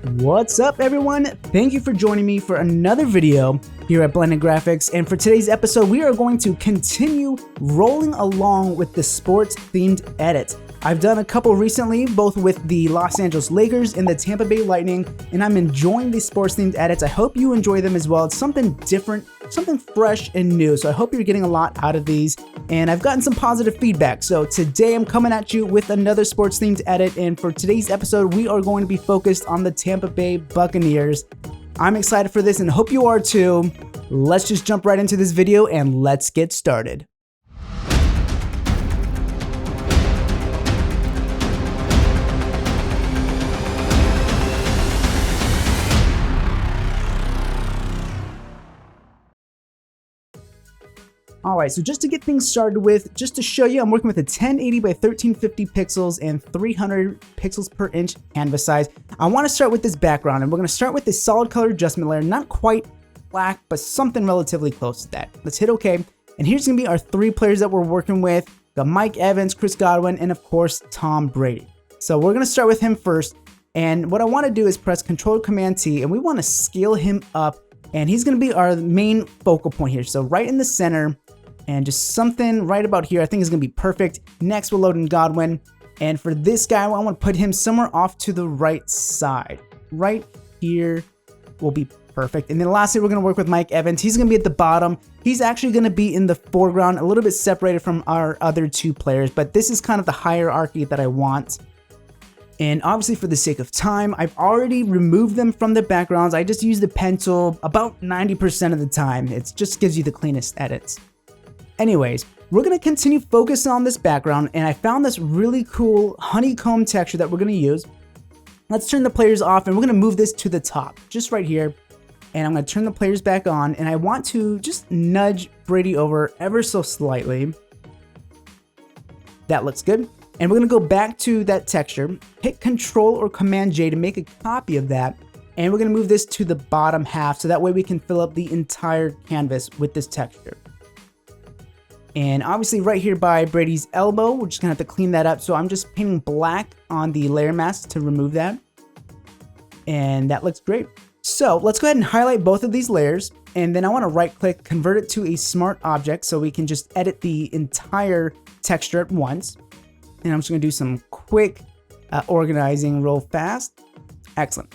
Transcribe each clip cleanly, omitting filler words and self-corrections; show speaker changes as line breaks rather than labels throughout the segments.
What's up, everyone? Thank you for joining me for another video here at Blended Graphics, and for today's episode we are going to continue rolling along with the sports themed edits. I've done a couple recently, both with the Los Angeles Lakers and the Tampa Bay Lightning, and I'm enjoying these sports themed edits. I hope you enjoy them as well. It's something different, something fresh and new, so I hope you're getting a lot out of these, and I've gotten some positive feedback. So today I'm coming at you with another sports themed edit, and for today's episode we are going to be focused on the Tampa Bay Buccaneers. I'm excited for this and hope you are too. Let's just jump right into this video and let's get started. Alright, so just to get things started with, just to show you, I'm working with a 1080 by 1350 pixels and 300 pixels per inch canvas size. I want to start with this background, and we're going to start with this solid color adjustment layer, not quite black, but something relatively close to that. Let's hit OK, and here's going to be our three players that we're working with. Got Mike Evans, Chris Godwin, and of course, Tom Brady. So we're going to start with him first, and what I want to do is press Control-Command-T, and we want to scale him up, and he's going to be our main focal point here. So right in the center, and just something right about here I think is going to be perfect. Next we'll load in Godwin, and for this guy I want to put him somewhere off to the right side. Right here will be perfect. And then lastly we're going to work with Mike Evans. He's going to be at the bottom. He's actually going to be in the foreground, a little bit separated from our other two players, but this is kind of the hierarchy that I want. And obviously for the sake of time, I've already removed them from the backgrounds. I just use the pen tool about 90% of the time. It just gives you the cleanest edits. Anyways, we're going to continue focusing on this background, and I found this really cool honeycomb texture that we're going to use. Let's turn the players off, and we're going to move this to the top, just right here. And I'm going to turn the players back on, and I want to just nudge Brady over ever so slightly. That looks good. And we're going to go back to that texture, hit Control or Command J to make a copy of that, and we're going to move this to the bottom half, so that way we can fill up the entire canvas with this texture. And obviously right here by Brady's elbow, we're just gonna have to clean that up. So I'm just painting black on the layer mask to remove that. And that looks great. So let's go ahead and highlight both of these layers. And then I wanna right click, convert it to a smart object so we can just edit the entire texture at once. And I'm just gonna do some quick organizing real fast. Excellent.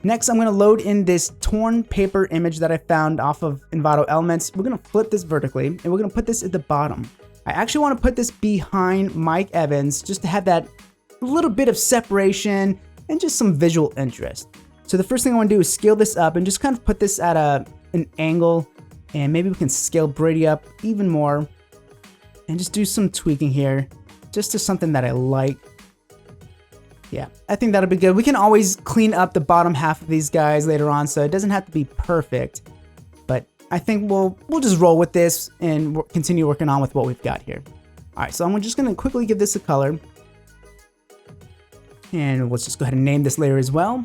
Next, I'm going to load in this torn paper image that I found off of Envato Elements. We're going to flip this vertically, and we're going to put this at the bottom. I actually want to put this behind Mike Evans just to have that little bit of separation and just some visual interest. So the first thing I want to do is scale this up and just kind of put this at an angle, and maybe we can scale Brady up even more and just do some tweaking here just to something that I like. Yeah, I think that'll be good. We can always clean up the bottom half of these guys later on, so it doesn't have to be perfect. But I think we'll just roll with this and continue working on with what we've got here. All right, so I'm just going to quickly give this a color. And let's just go ahead and name this layer as well.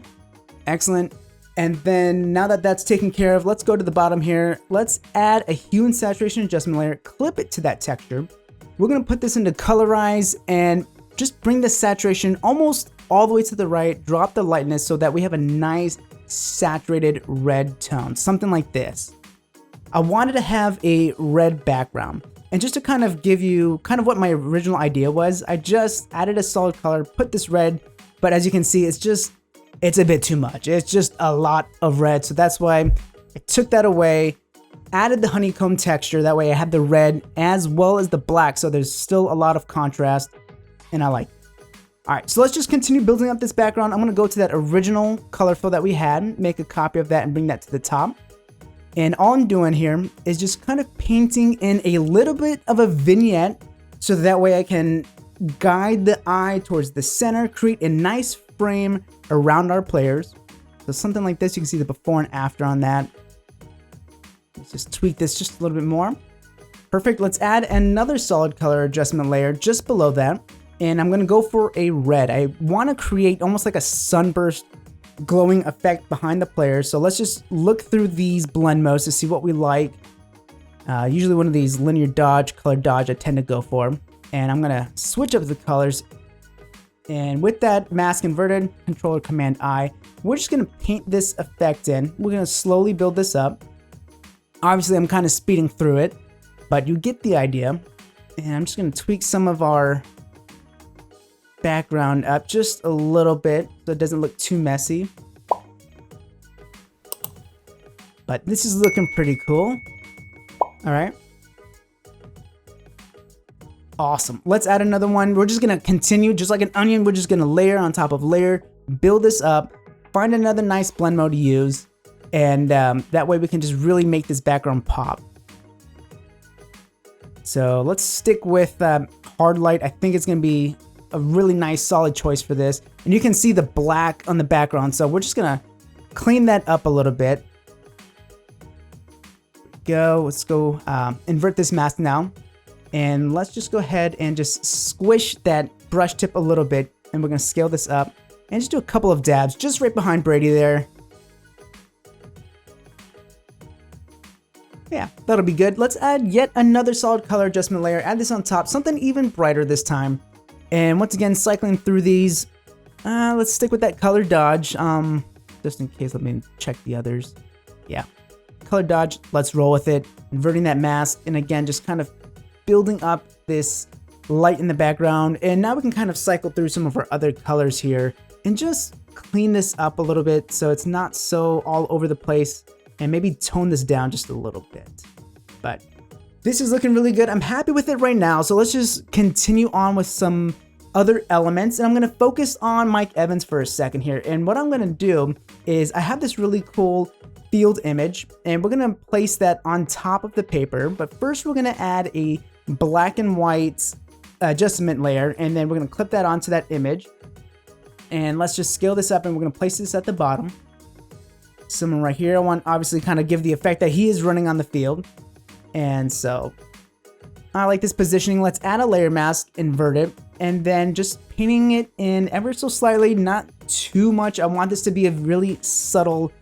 Excellent. And then now that that's taken care of, let's go to the bottom here. Let's add a hue and saturation adjustment layer, clip it to that texture. We're going to put this into colorize and just bring the saturation almost all the way to the right, drop the lightness so that we have a nice saturated red tone, something like this. I wanted to have a red background, and just to kind of give you kind of what my original idea was, I just added a solid color, put this red, but as you can see, it's a bit too much. It's just a lot of red, so that's why I took that away, added the honeycomb texture, that way I have the red as well as the black, so there's still a lot of contrast. And I like it. All right, so let's just continue building up this background. I'm going to go to that original color fill that we had, make a copy of that and bring that to the top. And all I'm doing here is just kind of painting in a little bit of a vignette so that way I can guide the eye towards the center, create a nice frame around our players. So something like this, you can see the before and after on that. Let's just tweak this just a little bit more. Perfect. Let's add another solid color adjustment layer just below that. And I'm going to go for a red. I want to create almost like a sunburst glowing effect behind the players. So let's just look through these blend modes to see what we like. Usually one of these linear dodge, color dodge I tend to go for. And I'm going to switch up the colors And with that mask inverted, Controller Command I, we're just gonna paint this effect in. We're gonna slowly build this up. Obviously, I'm kind of speeding through it, but you get the idea. And I'm just gonna tweak some of our background up just a little bit so it doesn't look too messy. But this is looking pretty cool. All right. Awesome. Let's add another one. We're just gonna continue, just like an onion, we're just gonna layer on top of layer, build this up, find another nice blend mode to use, and that way we can just really make this background pop. So let's stick with hard light. I think it's gonna be a really nice solid choice for this. And you can see the black on the background, so we're just gonna clean that up a little bit. Let's go invert this mask now. And let's just go ahead and just squish that brush tip a little bit. And we're gonna scale this up and just do a couple of dabs just right behind Brady there. Yeah, that'll be good. Let's add yet another solid color adjustment layer. Add this on top, something even brighter this time. And once again, cycling through these. Let's stick with that color dodge. Just in case, let me check the others. Yeah, color dodge, let's roll with it. Inverting that mask, and again, just kind of building up this light in the background. And now we can kind of cycle through some of our other colors here and just clean this up a little bit so it's not so all over the place, and maybe tone this down just a little bit. But this is looking really good. I'm happy with it right now. So let's just continue on with some other elements. And I'm gonna focus on Mike Evans for a second here. And what I'm gonna do is I have this really cool field image, and we're gonna place that on top of the paper. But first we're gonna add a black and white adjustment layer, and then we're gonna clip that onto that image. And let's just scale this up, and we're gonna place this at the bottom. Someone right here, I want obviously kind of give the effect that he is running on the field. And so I like this positioning. Let's add a layer mask, invert it, and then just painting it in ever so slightly, not too much. I want this to be a really subtle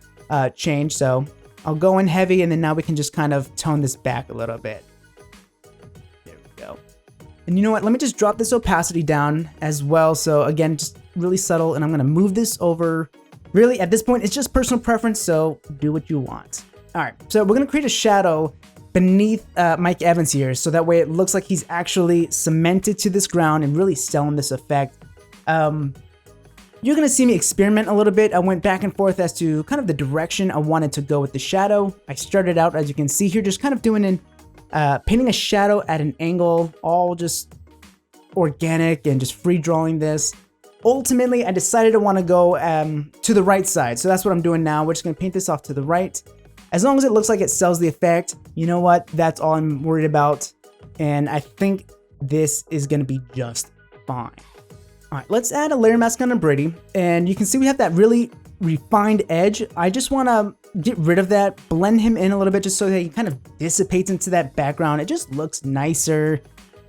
change. So I'll go in heavy, and then now we can just kind of tone this back a little bit. There we go. And you know what? Let me just drop this opacity down as well. So again, just really subtle, and I'm gonna move this over. Really, at this point, it's just personal preference, so do what you want. All right, so we're gonna create a shadow beneath Mike Evans here, so that way it looks like he's actually cemented to this ground and really selling this effect. You're gonna see me experiment a little bit. I went back and forth as to kind of the direction I wanted to go with the shadow. I started out, as you can see here, just kind of doing painting a shadow at an angle, all just organic and just free drawing this. Ultimately, I decided I want to go to the right side, so that's what I'm doing now. We're just gonna paint this off to the right. As long as it looks like it sells the effect, you know what? That's all I'm worried about. And I think this is gonna be just fine. All right, let's add a layer mask on Brady. And you can see we have that really refined edge. I just wanna get rid of that, blend him in a little bit just so that he kind of dissipates into that background. It just looks nicer.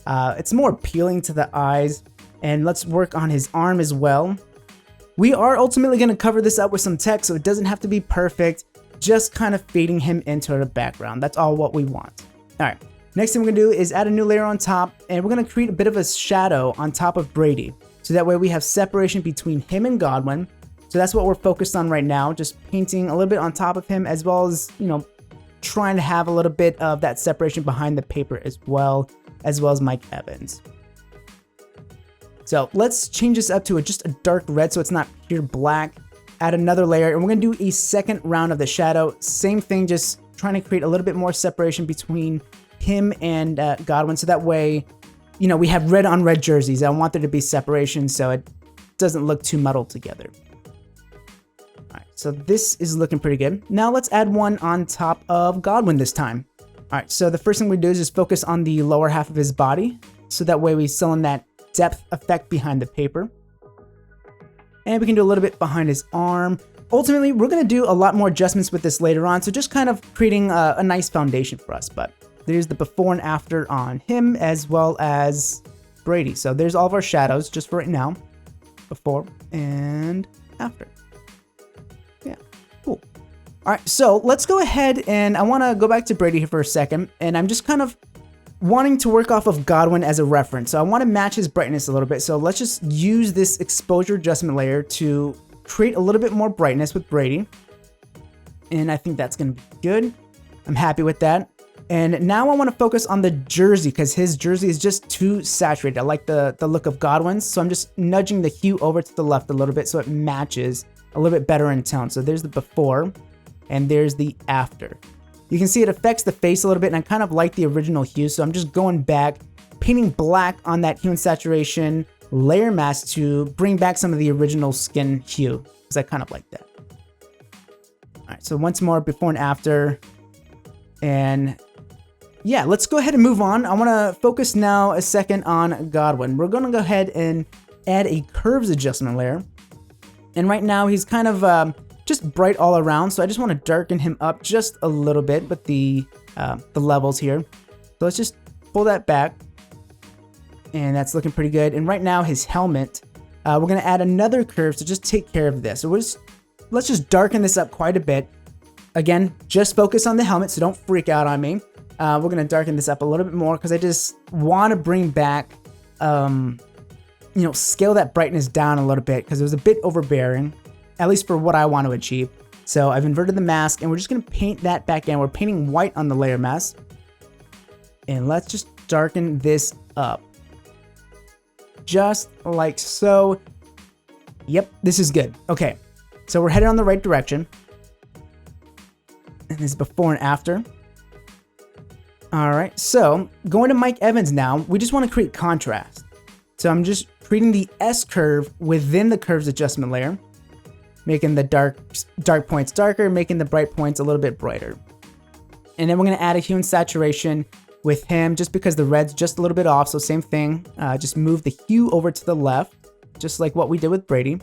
It's more appealing to the eyes. And let's work on his arm as well. We are ultimately gonna cover this up with some text, so it doesn't have to be perfect. Just kind of fading him into the background. That's all what we want. All right, next thing we're gonna do is add a new layer on top, and we're gonna create a bit of a shadow on top of Brady. So that way we have separation between him and Godwin. So that's what we're focused on right now, just painting a little bit on top of him, as well as, you know, trying to have a little bit of that separation behind the paper as well as Mike Evans. So let's change this up to just a dark red so it's not pure black. Add another layer, and we're gonna do a second round of the shadow. Same thing, just trying to create a little bit more separation between him and Godwin, so that way, you know, we have red on red jerseys. I want there to be separation so it doesn't look too muddled together. All right, so this is looking pretty good. Now let's add one on top of Godwin this time. All right, so the first thing we do is just focus on the lower half of his body, so that way we fill in that depth effect behind the paper. And we can do a little bit behind his arm. Ultimately, we're gonna do a lot more adjustments with this later on, so just kind of creating a nice foundation for us. But there's the before and after on him, as well as Brady. So there's all of our shadows just for right now. Before and after. Yeah, cool. All right, so let's go ahead, and I wanna go back to Brady here for a second, and I'm just kind of wanting to work off of Godwin as a reference. So I want to match his brightness a little bit. So let's just use this exposure adjustment layer to create a little bit more brightness with Brady. And I think that's going to be good. I'm happy with that. And now I want to focus on the jersey because his jersey is just too saturated. I like the look of Godwin's. So I'm just nudging the hue over to the left a little bit so it matches a little bit better in tone. So there's the before and there's the after. You can see it affects the face a little bit, and I kind of like the original hue. So I'm just going back, painting black on that hue and saturation layer mask to bring back some of the original skin hue because I kind of like that. All right, so once more before and after. And yeah, let's go ahead and move on. I want to focus now a second on Godwin. We're going to go ahead and add a curves adjustment layer. And right now he's kind of just bright all around. So I just want to darken him up just a little bit with the levels here. So let's just pull that back. And that's looking pretty good. And right now his helmet, we're going to add another curve to just take care of this. So let's just darken this up quite a bit. Again, just focus on the helmet, so don't freak out on me. We're going to darken this up a little bit more because I just want to bring back, scale that brightness down a little bit because it was a bit overbearing, at least for what I want to achieve. So I've inverted the mask and we're just going to paint that back in. We're painting white on the layer mask. And let's just darken this up. Just like so. Yep, this is good. Okay, so we're headed on the right direction. And this is before and after. All right, so going to Mike Evans now, we just want to create contrast. So I'm just creating the S curve within the curves adjustment layer, making the dark points darker, making the bright points a little bit brighter. And then we're going to add a hue and saturation with him just because the red's just a little bit off. So same thing, just move the hue over to the left, just like what we did with Brady.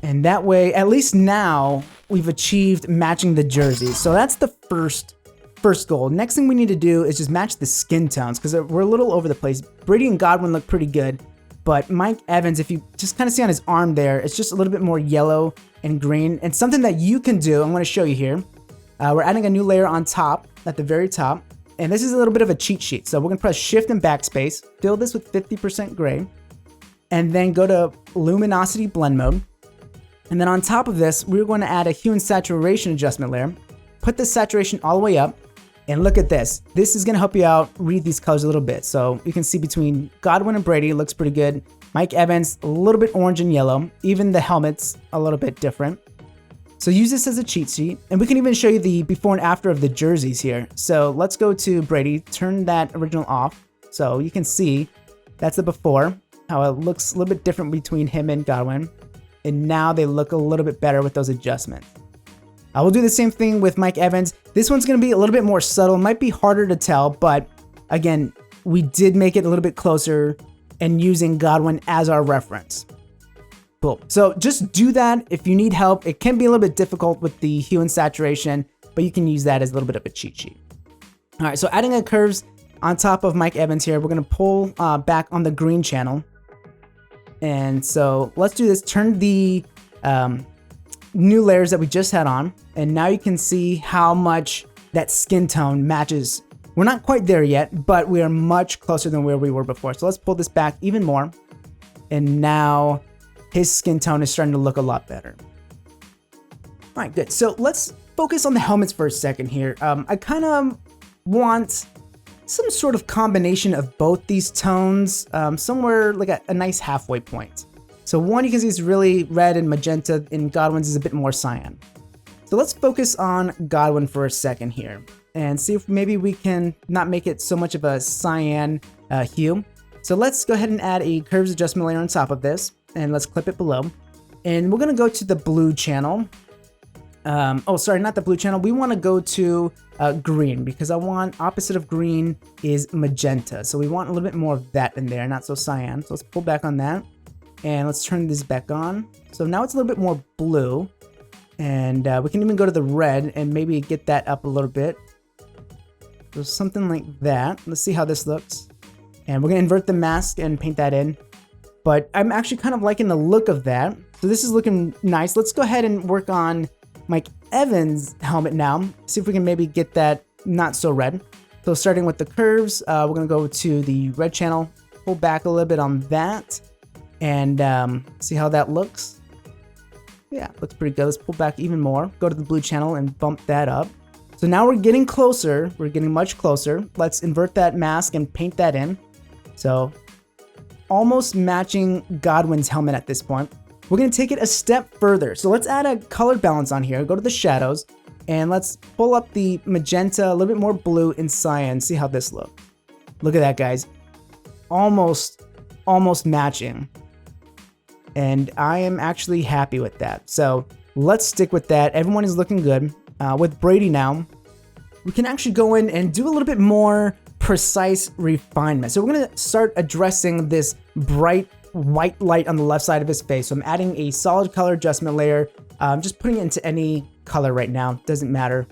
And that way, at least now, we've achieved matching the jersey. So that's the first goal. Next thing we need to do is just match the skin tones because we're a little over the place. Brady and Godwin look pretty good, but Mike Evans, if you just kind of see on his arm there, it's just a little bit more yellow and green. And something that you can do, I'm going to show you here. We're adding a new layer on top, at the very top. And this is a little bit of a cheat sheet. So we're going to press Shift and Backspace, fill this with 50% gray, and then go to Luminosity Blend Mode. And then on top of this, we're going to add a hue and saturation adjustment layer, put the saturation all the way up, and look at this. This is going to help you out read these colors a little bit. So you can see between Godwin and Brady, it looks pretty good. Mike Evans, a little bit orange and yellow. Even the helmet's a little bit different. So use this as a cheat sheet. And we can even show you the before and after of the jerseys here. So let's go to Brady, turn that original off. So you can see that's the before, how it looks a little bit different between him and Godwin. And now they look a little bit better with those adjustments. I will do the same thing with Mike Evans. This one's going to be a little bit more subtle. It might be harder to tell, but again, we did make it a little bit closer and using Godwin as our reference. Cool. So just do that if you need help. It can be a little bit difficult with the hue and saturation, but you can use that as a little bit of a cheat sheet. All right, so adding a curves on top of Mike Evans here, we're going to pull back on the green channel. And so let's do this. Turn the new layers that we just had on. And now you can see how much that skin tone matches. We're not quite there yet, but we are much closer than where we were before. So let's pull this back even more. And now his skin tone is starting to look a lot better. All right, good. So let's focus on the helmets for a second here. I kind of want some sort of combination of both these tones, somewhere like a nice halfway point. So one you can see is really red and magenta, and Godwin's is a bit more cyan. So let's focus on Godwin for a second here and see if maybe we can not make it so much of a cyan hue. So let's go ahead and add a curves adjustment layer on top of this, and let's clip it below. And we're gonna go to the blue channel. Oh, sorry, not the blue channel. We want to go to green because I want opposite of green is magenta. So we want a little bit more of that in there, not so cyan. So let's pull back on that and let's turn this back on. So now it's a little bit more blue, and we can even go to the red and maybe get that up a little bit. So something like that. Let's see how this looks. And we're gonna invert the mask and paint that in. But I'm actually kind of liking the look of that. So this is looking nice. Let's go ahead and work on Mike Evans' helmet now. See if we can maybe get that not so red. So starting with the curves, we're gonna go to the red channel, pull back a little bit on that, and see how that looks. Yeah, looks pretty good. Let's pull back even more. Go to the blue channel and bump that up. So now we're getting closer. We're getting much closer. Let's invert that mask and paint that in. So almost matching Godwin's helmet at this point. We're gonna take it a step further. So let's add a color balance on here. Go to the shadows and let's pull up the magenta, a little bit more blue in cyan. See how this looks. Look at that, guys. Almost matching. And I am actually happy with that. So let's stick with that. Everyone is looking good. With Brady now, we can actually go in and do a little bit more precise refinement. So we're gonna start addressing this bright white light on the left side of his face. So I'm adding a solid color adjustment layer, just putting it into any color right now, doesn't matter.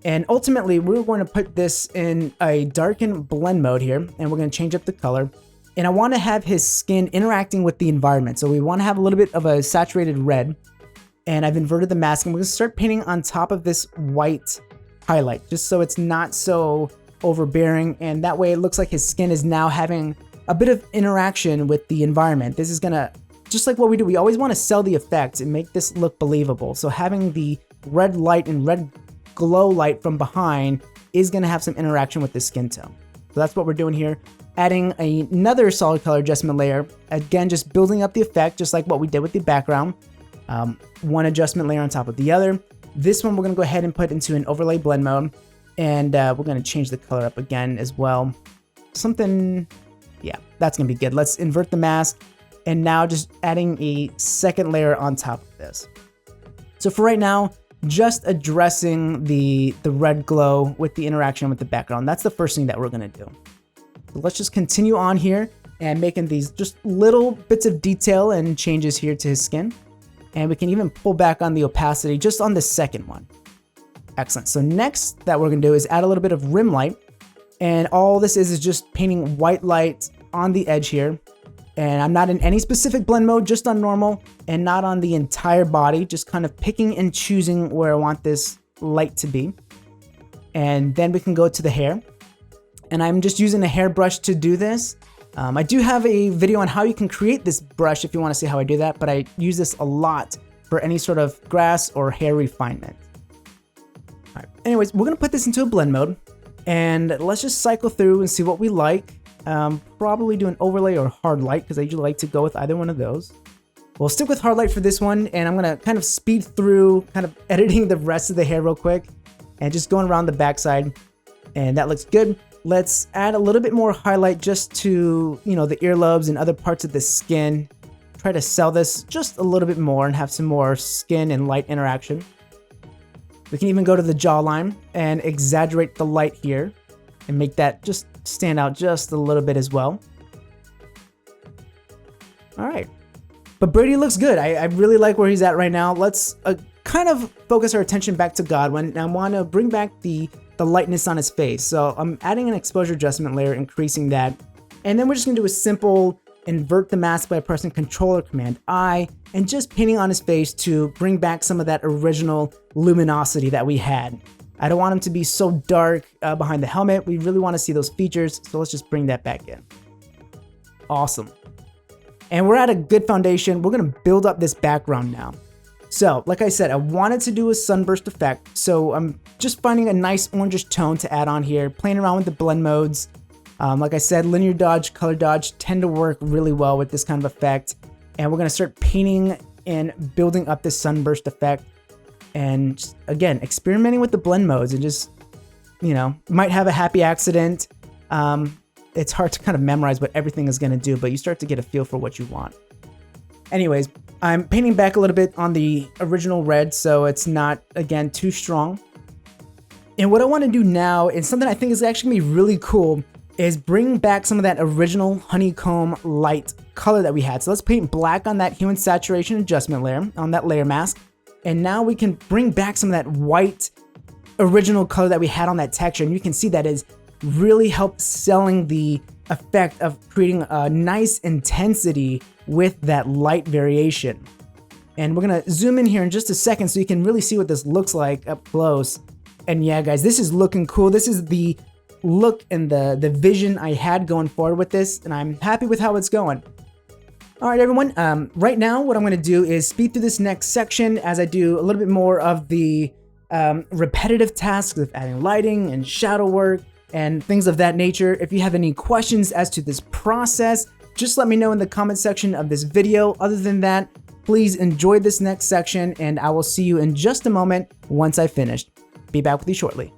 And ultimately, we're going to put this in a darken blend mode here, and we're gonna change up the color. And I wanna have his skin interacting with the environment. So we wanna have a little bit of a saturated red. And I've inverted the mask, and we're gonna start painting on top of this white highlight, just so it's not so overbearing, and that way it looks like his skin is now having a bit of interaction with the environment. This is gonna, just like what we do, we always wanna sell the effect and make this look believable. So having the red light and red glow light from behind is gonna have some interaction with the skin tone. So that's what we're doing here. Adding another solid color adjustment layer. Again, just building up the effect, just like what we did with the background. One adjustment layer on top of the other. This one we're gonna go ahead and put into an overlay blend mode, and we're gonna change the color up again as well. Something, yeah, that's gonna be good. Let's invert the mask, and now just adding a second layer on top of this. So for right now, just addressing the red glow with the interaction with the background. That's the first thing that we're gonna do. So let's just continue on here and making these just little bits of detail and changes here to his skin. And we can even pull back on the opacity just on the second one. Excellent. So next that we're gonna do is add a little bit of rim light. And all this is just painting white light on the edge here. And I'm not in any specific blend mode, just on normal and not on the entire body, just kind of picking and choosing where I want this light to be. And then we can go to the hair. And I'm just using a hairbrush to do this. I do have a video on how you can create this brush if you want to see how I do that, but I use this a lot for any sort of grass or hair refinement. All right. Anyways, we're gonna put this into a blend mode, and let's just cycle through and see what we like. Probably do an overlay or hard light, because I usually like to go with either one of those. We'll stick with hard light for this one, and I'm gonna kind of speed through, kind of editing the rest of the hair real quick, and just going around the backside, and that looks good. Let's add a little bit more highlight just to, you know, the earlobes and other parts of the skin. Try to sell this just a little bit more and have some more skin and light interaction. We can even go to the jawline and exaggerate the light here and make that just stand out just a little bit as well. All right. But Brady looks good. I really like where he's at right now. Let's kind of focus our attention back to Godwin. And I want to bring back the lightness on his face. So I'm adding an exposure adjustment layer, increasing that. And then we're just gonna do a simple invert the mask by pressing Control or Command I, and just painting on his face to bring back some of that original luminosity that we had. I don't want him to be so dark behind the helmet. We really wanna see those features. So let's just bring that back in. Awesome. And we're at a good foundation. We're gonna build up this background now. So, like I said, I wanted to do a sunburst effect, so I'm just finding a nice orangish tone to add on here, playing around with the blend modes. Like I said, linear dodge, color dodge tend to work really well with this kind of effect. And we're gonna start painting and building up this sunburst effect. And just, again, experimenting with the blend modes and just, you know, might have a happy accident. It's hard to kind of memorize what everything is gonna do, but you start to get a feel for what you want. Anyways, I'm painting back a little bit on the original red, so it's not, again, too strong. And what I want to do now is something I think is actually going to be really cool, is bring back some of that original honeycomb light color that we had. So let's paint black on that hue and saturation adjustment layer, on that layer mask. And now we can bring back some of that white original color that we had on that texture. And you can see that is really helped selling the effect of creating a nice intensity with that light variation. And we're gonna zoom in here in just a second so you can really see what this looks like up close. And yeah, guys, this is looking cool. This is the look and the vision I had going forward with this, and I'm happy with how it's going. All right, everyone. Right now, what I'm going to do is speed through this next section as I do a little bit more of the repetitive tasks of adding lighting and shadow work and things of that nature. If you have any questions as to this process, just let me know in the comment section of this video. Other than that, please enjoy this next section, and I will see you in just a moment once I've finished. Be back with you shortly.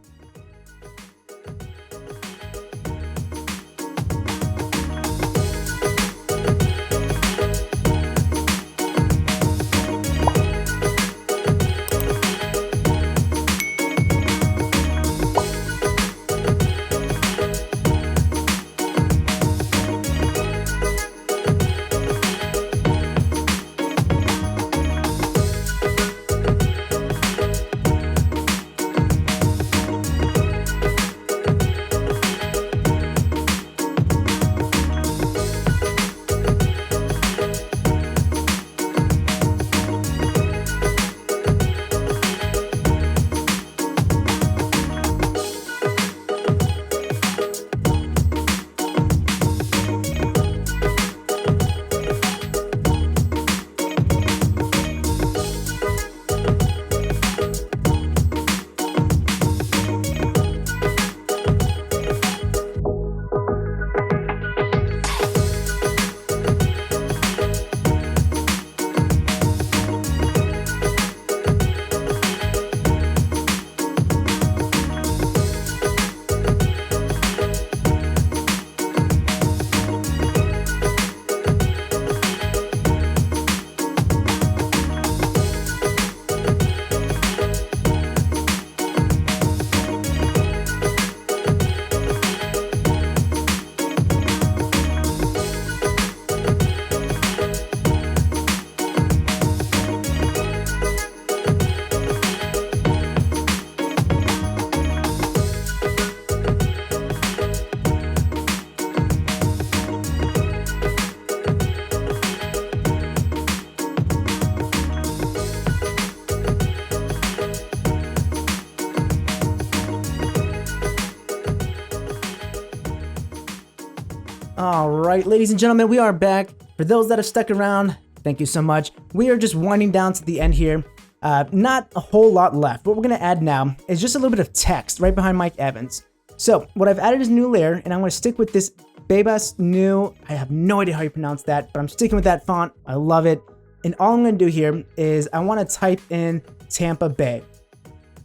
All right, ladies and gentlemen, we are back. For those that have stuck around, thank you so much. We are just winding down to the end here. Not a whole lot left. What we're going to add now is just a little bit of text right behind Mike Evans. So what I've added is a new layer, and I'm going to stick with this Bebas New. I have no idea how you pronounce that, but I'm sticking with that font. I love it. And all I'm going to do here is I want to type in Tampa Bay.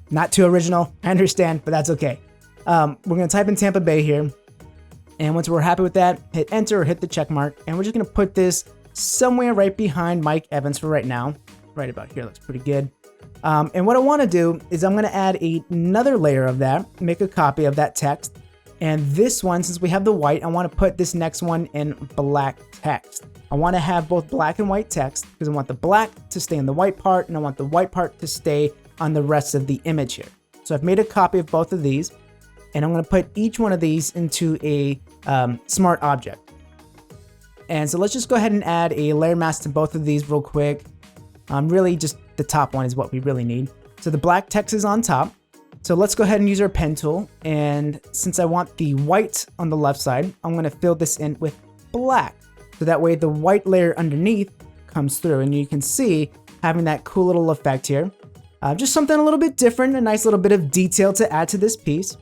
Not too original, I understand, but that's okay. We're going to type in Tampa Bay here. And once we're happy with that, hit enter or hit the check mark. And we're just going to put this somewhere right behind Mike Evans for right now. Right about here looks pretty good. And what I want to do is I'm going to add another layer of that, make a copy of that text. And this one, since we have the white, I want to put this next one in black text. I want to have both black and white text because I want the black to stay in the white part and I want the white part to stay on the rest of the image here. So I've made a copy of both of these, and I'm going to put each one of these into a smart object. And so let's just go ahead and add a layer mask to both of these real quick. Really just the top one is what we really need. So the black text is on top. So let's go ahead and use our pen tool. And since I want the white on the left side, I'm going to fill this in with black. So that way the white layer underneath comes through, and you can see having that cool little effect here. Just something a little bit different, a nice little bit of detail to add to this piece.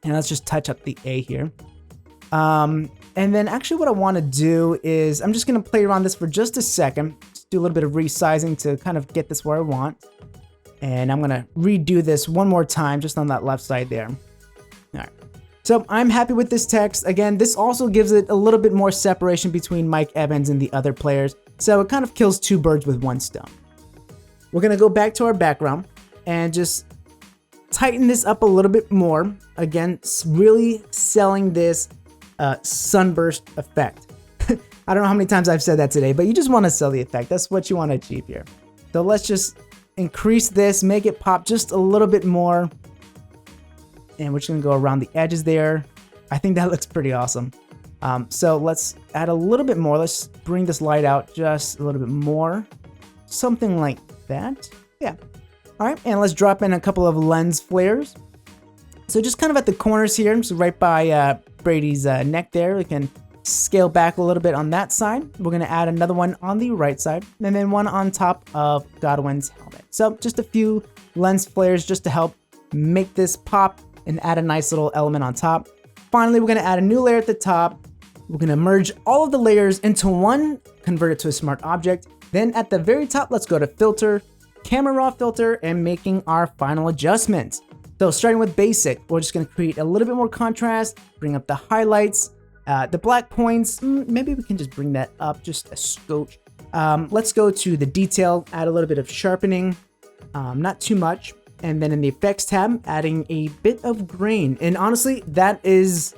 And let's just touch up the A here. And then actually what I want to do is I'm just going to play around this for just a second. Just do a little bit of resizing to kind of get this where I want. And I'm going to redo this one more time just on that left side there. All right. So I'm happy with this text. Again, this also gives it a little bit more separation between Mike Evans and the other players. So it kind of kills two birds with one stone. We're going to go back to our background and just tighten this up a little bit more. Again, really selling this sunburst effect. I don't know how many times I've said that today, but you just want to sell the effect. That's what you want to achieve here. So let's just increase this, make it pop just a little bit more. And we're just going to go around the edges there. I think that looks pretty awesome. So let's add a little bit more. Let's bring this light out just a little bit more. Something like that. Yeah. All right. And let's drop in a couple of lens flares. So just kind of at the corners here, so right by Brady's neck there, we can scale back a little bit on that side. We're going to add another one on the right side, and then one on top of Godwin's helmet. So just a few lens flares just to help make this pop and add a nice little element on top. Finally, we're going to add a new layer at the top. We're going to merge all of the layers into one, convert it to a smart object. Then at the very top, let's go to filter, camera raw filter, and making our final adjustments. So starting with basic, we're just going to create a little bit more contrast, bring up the highlights, the black points. Maybe we can just bring that up just a scotch. Let's go to the detail, add a little bit of sharpening, not too much. And then in the effects tab, adding a bit of grain. And honestly, that is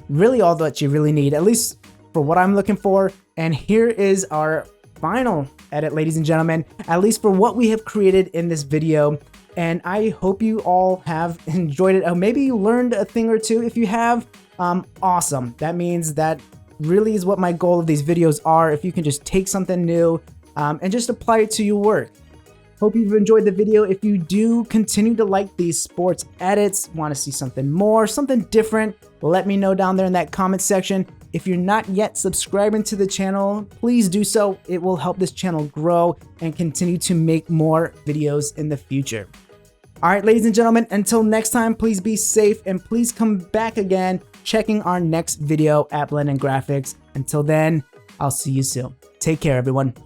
really all that you really need, at least for what I'm looking for. And here is our final edit, ladies and gentlemen, at least for what we have created in this video. And I hope you all have enjoyed it. Or maybe you learned a thing or two. If you have, awesome. That means that really is what my goal of these videos are. If you can just take something new and just apply it to your work. Hope you've enjoyed the video. If you do continue to like these sports edits, want to see something more, something different, let me know down there in that comment section. If you're not yet subscribing to the channel, please do so. It will help this channel grow and continue to make more videos in the future. All right, ladies and gentlemen, until next time, please be safe and please come back again checking our next video at Blend and Graphics. Until then, I'll see you soon. Take care, everyone.